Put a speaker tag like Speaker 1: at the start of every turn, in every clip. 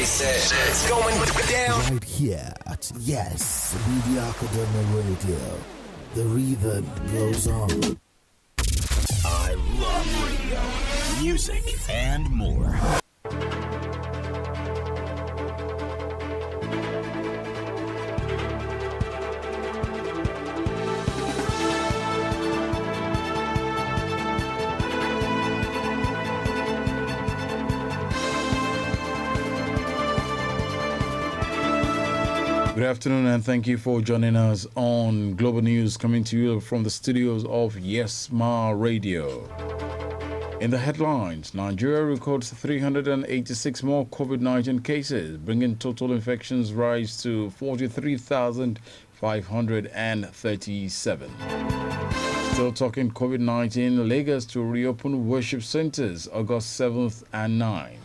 Speaker 1: It's going down.
Speaker 2: Right here at Yes Media Academy Radio. The rhythm goes on.
Speaker 1: I love radio, music, and more.
Speaker 3: Good afternoon and thank you for joining us on Global News, coming to you from the studios of Yes Ma Radio. In the headlines, Nigeria records 386 more COVID-19 cases, bringing total infections rise to 43,537. Still talking COVID-19, Lagos to reopen worship centers August 7th and 9th.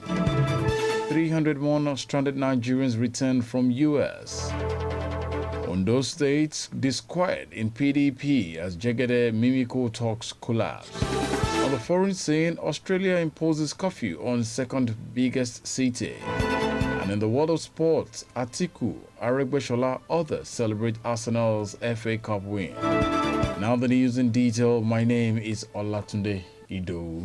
Speaker 3: 301 stranded Nigerians returned from U.S. Ondo State disquiet in PDP as Jegede Mimiko talks collapse. On the foreign scene, Australia imposes curfew on second biggest city. And in the world of sports, Atiku, Aregbesola, others celebrate Arsenal's FA Cup win. Now the news in detail. My name is Olatunde Ido.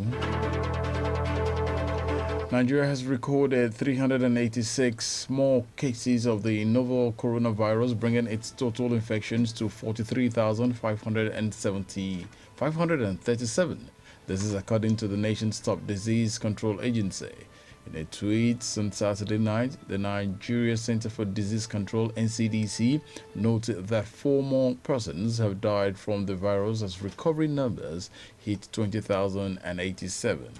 Speaker 3: Nigeria has recorded 386 more cases of the novel coronavirus, bringing its total infections to 43,537. This is according to the nation's top disease control agency. In a tweet on Saturday night, the Nigeria Center for Disease Control (NCDC) noted that 4 more persons have died from the virus as recovery numbers hit 20,087.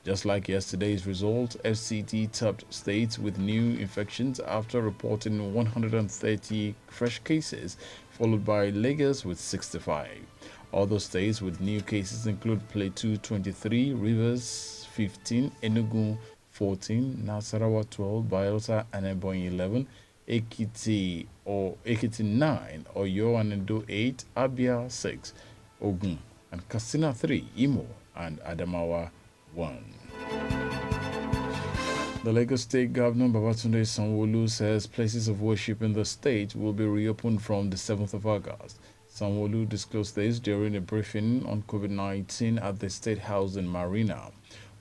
Speaker 3: Just like yesterday's result, FCT topped states with new infections after reporting 130 fresh cases, followed by Lagos with 65. Other states with new cases include Plateau 23, Rivers 15, Enugu 14, Nasarawa 12, Bayelsa and Ebonyi 11, Ekiti 9, Oyo and Edo 8, Abia 6, Ogun and Katsina 3, Imo and Adamawa 1. The Lagos State Governor Babatunde Sanwo-Olu says places of worship in the state will be reopened from the 7th of August. Sanwo-Olu disclosed this during a briefing on COVID-19 at the State House in Marina.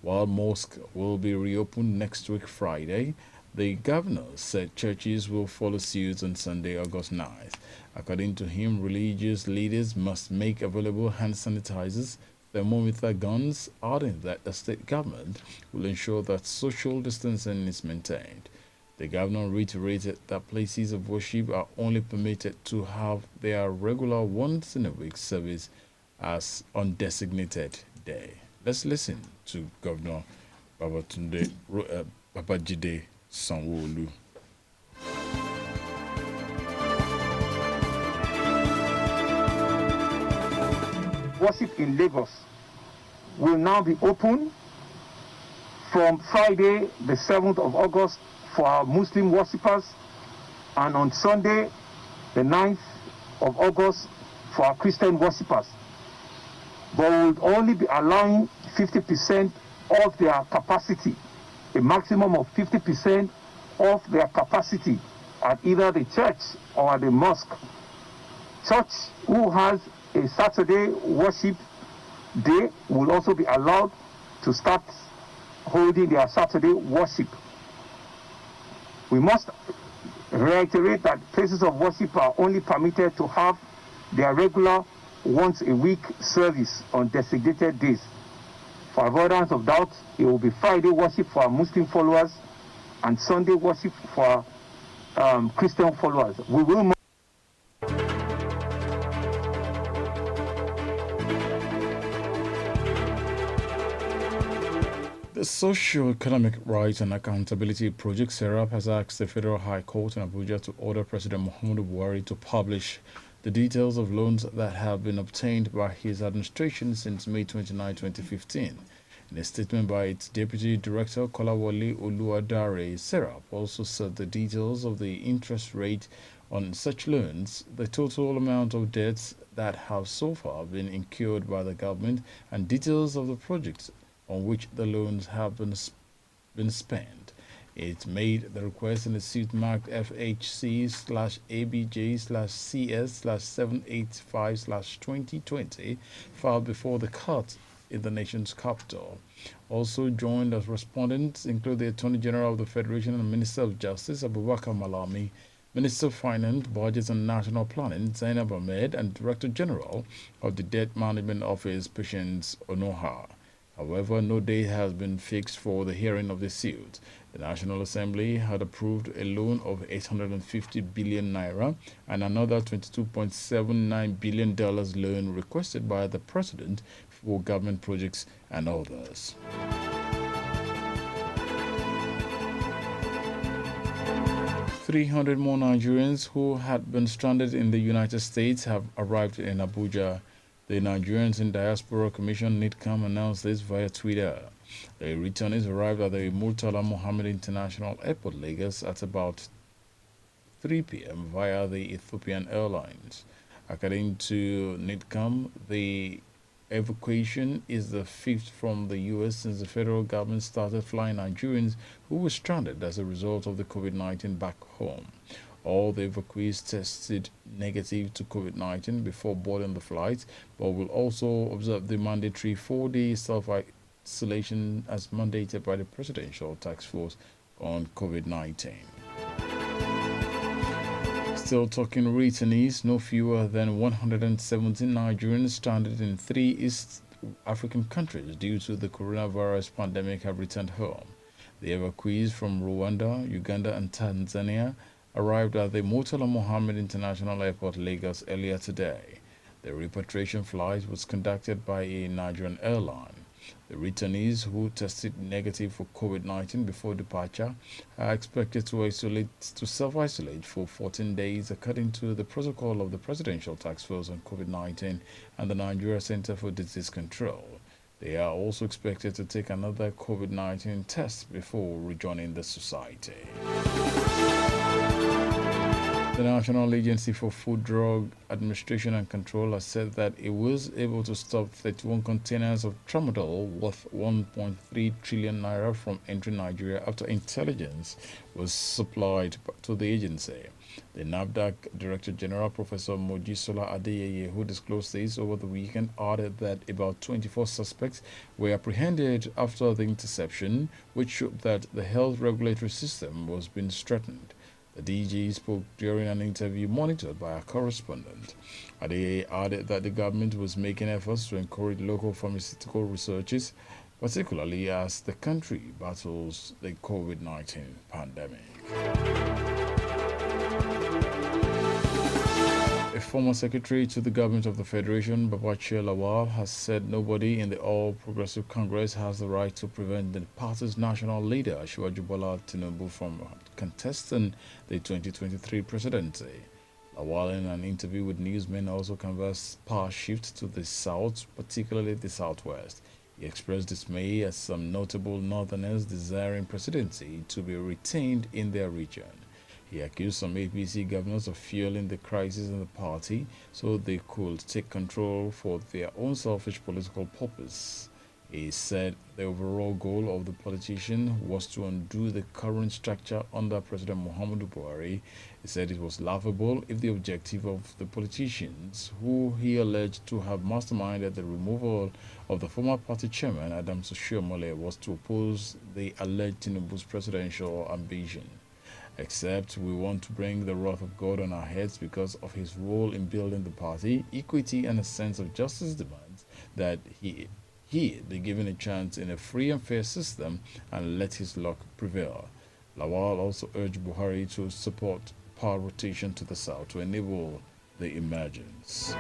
Speaker 3: While mosques will be reopened next week Friday, the governor said churches will follow suit on Sunday, August 9th. According to him, religious leaders must make available hand sanitizers, thermometer guns, adding that the state government will ensure that social distancing is maintained. The governor reiterated that places of worship are only permitted to have their regular once-in-a-week service as on designated day. Let's listen to Governor Babajide Sanwo-Olu.
Speaker 4: Worship in Lagos will now be open from Friday, the 7th of August, for our Muslim worshippers, and on Sunday, the 9th of August, for our Christian worshippers. But we will only be allowing 50% of their capacity, a maximum of 50% of their capacity at either the church or at the mosque. Church who has a Saturday worship day will also be allowed to start holding their Saturday worship. We must reiterate that places of worship are only permitted to have their regular once-a-week service on designated days. For avoidance of doubt, it will be Friday worship for our Muslim followers and Sunday worship for our Christian followers. We will
Speaker 3: The Socio-Economic Rights and Accountability Project (SERAP) has asked the Federal High Court in Abuja to order President Muhammadu Buhari to publish the details of loans that have been obtained by his administration since May 29, 2015. In a statement by its Deputy Director, Kolawole Oluwadare, SERAP also said the details of the interest rate on such loans, the total amount of debts that have so far been incurred by the government, and details of the projects on which the loans have been spent. It made the request in a suit marked FHC/ABJ/CS/785/2020 filed before the court in the nation's capital. Also joined as respondents include the Attorney General of the Federation and Minister of Justice Abubakar Malami, Minister of Finance, Budget and National Planning Zainab Ahmed, and Director General of the Debt Management Office Patience Onoha. However, no date has been fixed for the hearing of the suit. The National Assembly had approved a loan of 850 billion naira and another $22.79 billion loan requested by the President for government projects and others. 300 more Nigerians who had been stranded in the United States have arrived in Abuja. The Nigerians in Diaspora Commission (NIDCAM) announced this via Twitter. The returnees arrived at the Murtala Mohammed International Airport, Lagos, at about 3 p.m. via the Ethiopian Airlines. According to NIDCAM, the evacuation is the fifth from the U.S. since the federal government started flying Nigerians who were stranded as a result of the COVID-19 back home. All the evacuees tested negative to COVID-19 before boarding the flight, but will also observe the mandatory 4-day self-isolation as mandated by the Presidential Task Force on COVID-19. Still talking returnees, no fewer than 117 Nigerians stranded in 3 East African countries due to the coronavirus pandemic have returned home. The evacuees from Rwanda, Uganda and Tanzania arrived at the Murtala Mohammed International Airport, Lagos, earlier today. The repatriation flight was conducted by a Nigerian airline. The returnees who tested negative for COVID-19 before departure are expected to self-isolate for 14 days according to the protocol of the Presidential Task Force on COVID-19 and the Nigeria Center for Disease Control. They are also expected to take another COVID-19 test before rejoining the society. The National Agency for Food, Drug Administration and Control has said that it was able to stop 31 containers of tramadol worth 1.3 trillion naira from entering Nigeria after intelligence was supplied to the agency. The NAFDAC Director General, Professor Mojisola Adeyeye, who disclosed this over the weekend, added that about 24 suspects were apprehended after the interception, which showed that the health regulatory system was being strengthened. The DG spoke during an interview monitored by a correspondent. Adeyeye added that the government was making efforts to encourage local pharmaceutical researchers, particularly as the country battles the COVID-19 pandemic. A former secretary to the government of the Federation, Babachir Lawal, has said nobody in the All Progressive Congress has the right to prevent the party's national leader, Asiwaju Bola Tinubu, from contesting the 2023 presidency. Lawal, in an interview with newsmen, also canvassed power shift to the south, particularly the southwest. He expressed dismay at some notable northerners desiring presidency to be retained in their region. He accused some APC governors of fueling the crisis in the party so they could take control for their own selfish political purpose. He said the overall goal of the politician was to undo the current structure under President Muhammadu Buhari. He said it was laughable if the objective of the politicians, who he alleged to have masterminded the removal of the former party chairman Adams Oshiomhole, was to oppose the alleged Tinubu's presidential ambition. Except we want to bring the wrath of God on our heads because of his role in building the party. Equity and a sense of justice demands that he be given a chance in a free and fair system and let his luck prevail. Lawal also urged Buhari to support power rotation to the south to enable the emergence.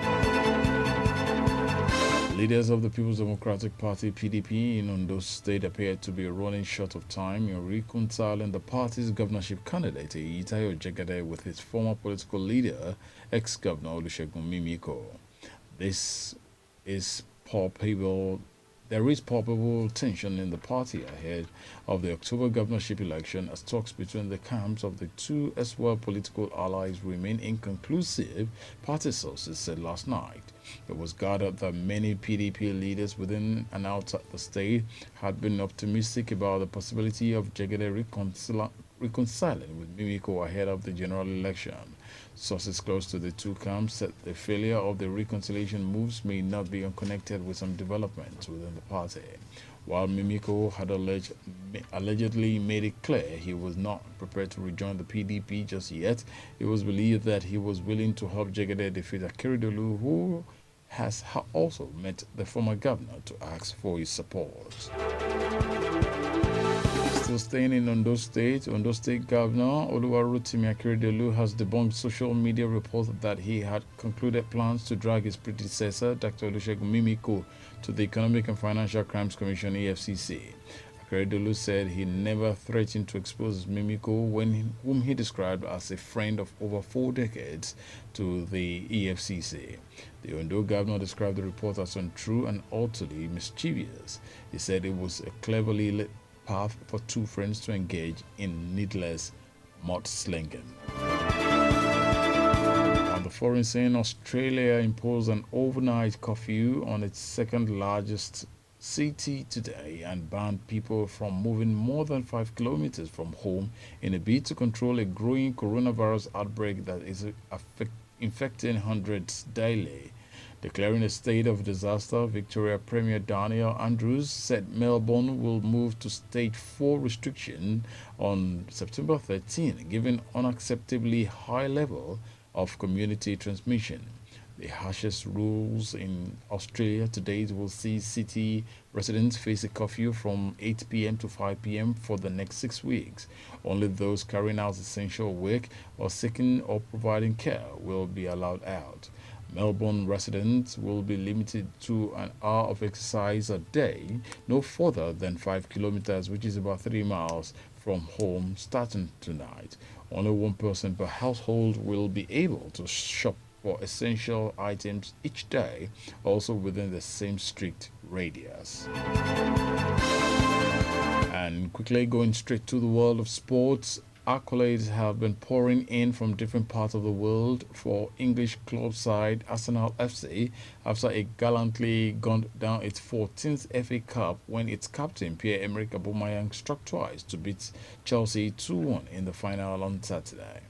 Speaker 3: Leaders of the People's Democratic Party (PDP) in Ondo State appeared to be running short of time in reconciling the party's governorship candidate Itayo Jegede with his former political leader, ex-governor Olusegun Mimiko. This is palpable there is probable tension in the party ahead of the October governorship election as talks between the camps of the two as well political allies remain inconclusive, party sources said last night. It was gathered that many PDP leaders within and outside the state had been optimistic about the possibility of Jegede reconciling with Mimiko ahead of the general election. Sources close to the two camps said the failure of the reconciliation moves may not be unconnected with some developments within the party. While Mimiko had allegedly made it clear he was not prepared to rejoin the PDP just yet, it was believed that he was willing to help Jegede defeat Akeredolu, who has also met the former governor to ask for his support. Still staying in Ondo State Governor Oluwarotimi Akeredolu has debunked social media reports that he had concluded plans to drag his predecessor, Dr. Olusegun Mimiko, to the Economic and Financial Crimes Commission (EFCC). Akeredolu said he never threatened to expose Mimiko, whom he described as a friend of over 4 decades, to the EFCC. The Ondo governor described the report as untrue and utterly mischievous. He said it was a cleverly lit path for two friends to engage in needless mudslinging. On the foreign scene, Australia imposed an overnight curfew on its second largest city today and banned people from moving more than 5 kilometers from home in a bid to control a growing coronavirus outbreak that is infecting hundreds daily. Declaring a state of disaster, Victoria Premier Daniel Andrews said Melbourne will move to Stage 4 restriction on September 13, given unacceptably high level of community transmission. The harshest rules in Australia to date will see city residents face a curfew from 8 p.m. to 5 p.m. for the next 6 weeks. Only those carrying out essential work or seeking or providing care will be allowed out. Melbourne residents will be limited to an hour of exercise a day, no further than 5 kilometers, which is about 3 miles from home, starting tonight. Only one person per household will be able to shop for essential items each day, also within the same strict radius. And quickly going straight to the world of sports, accolades have been pouring in from different parts of the world for English club side Arsenal FC after it gallantly gunned down its 14th FA Cup when its captain Pierre-Emerick Aubameyang struck twice to beat Chelsea 2-1 in the final on Saturday.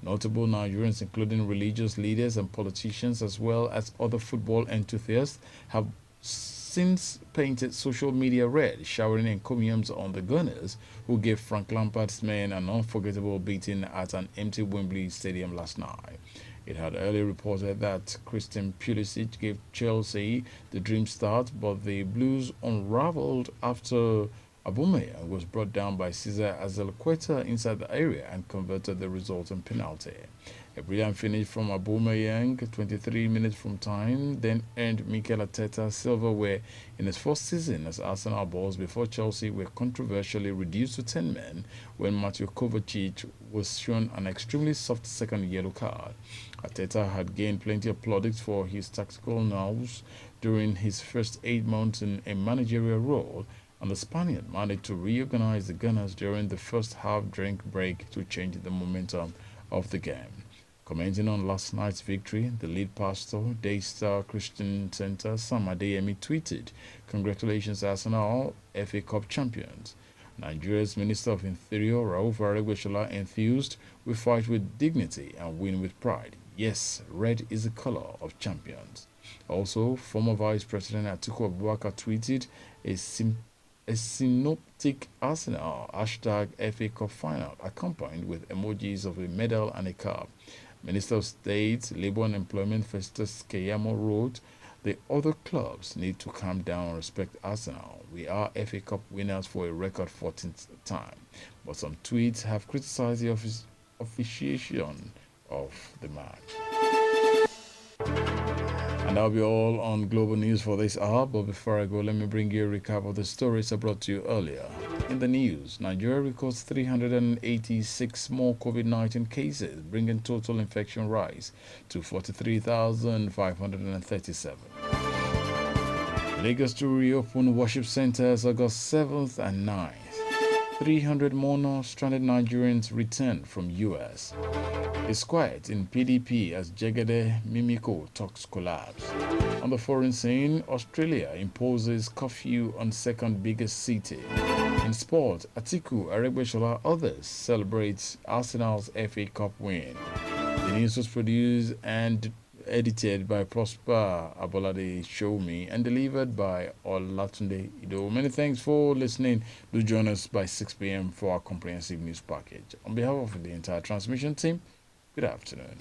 Speaker 3: Notable Nigerians, including religious leaders and politicians, as well as other football enthusiasts, have since painted social media red, showering encomiums on the Gunners, who gave Frank Lampard's men an unforgettable beating at an empty Wembley Stadium last night. It had earlier reported that Christian Pulisic gave Chelsea the dream start, but the Blues unraveled after Aubameyang was brought down by Cesar Azpilicueta inside the area and converted the resulting penalty. A brilliant finish from Aubameyang 23 minutes from time then earned Mikel Arteta silverware in his first season as Arsenal balls before Chelsea were controversially reduced to 10 men when Mateo Kovacic was shown an extremely soft second yellow card. Arteta had gained plenty of plaudits for his tactical nous during his first 8 months in a managerial role, and the Spaniard managed to reorganize the Gunners during the first half-drink break to change the momentum of the game. Commenting on last night's victory, the lead pastor, Daystar Christian Center, Sam Adeyemi, tweeted, "Congratulations Arsenal, FA Cup champions." Nigeria's Minister of Interior, Rauf Aregbesola, enthused, "We fight with dignity and win with pride. Yes, red is the color of champions." Also, former Vice President Atiku Abubakar tweeted, a synoptic Arsenal #FA Cup final, accompanied with emojis of a medal and a cup. Minister of State, Labour and Employment Festus Keyamo wrote, "The other clubs need to calm down and respect Arsenal. We are FA Cup winners for a record 14th time." But some tweets have criticized the officiation of the match. And that'll be all on Global News for this hour. But before I go, let me bring you a recap of the stories I brought to you earlier. In the news, Nigeria records 386 more COVID-19 cases, bringing total infection rise to 43,537. Lagos to reopen worship centers August 7th and 9th. 300 more stranded Nigerians returned from US. It's quiet in PDP as Jegede Mimiko talks collapse. On the foreign scene, Australia imposes curfew on second biggest city. In sport, Atiku, Aregbesola, others celebrate Arsenal's FA Cup win. The news was produced and edited by Prosper Abolade Showme and delivered by Olatunde Ido. Many thanks for listening. Do join us by 6 p.m. for our comprehensive news package. On behalf of the entire transmission team, good afternoon.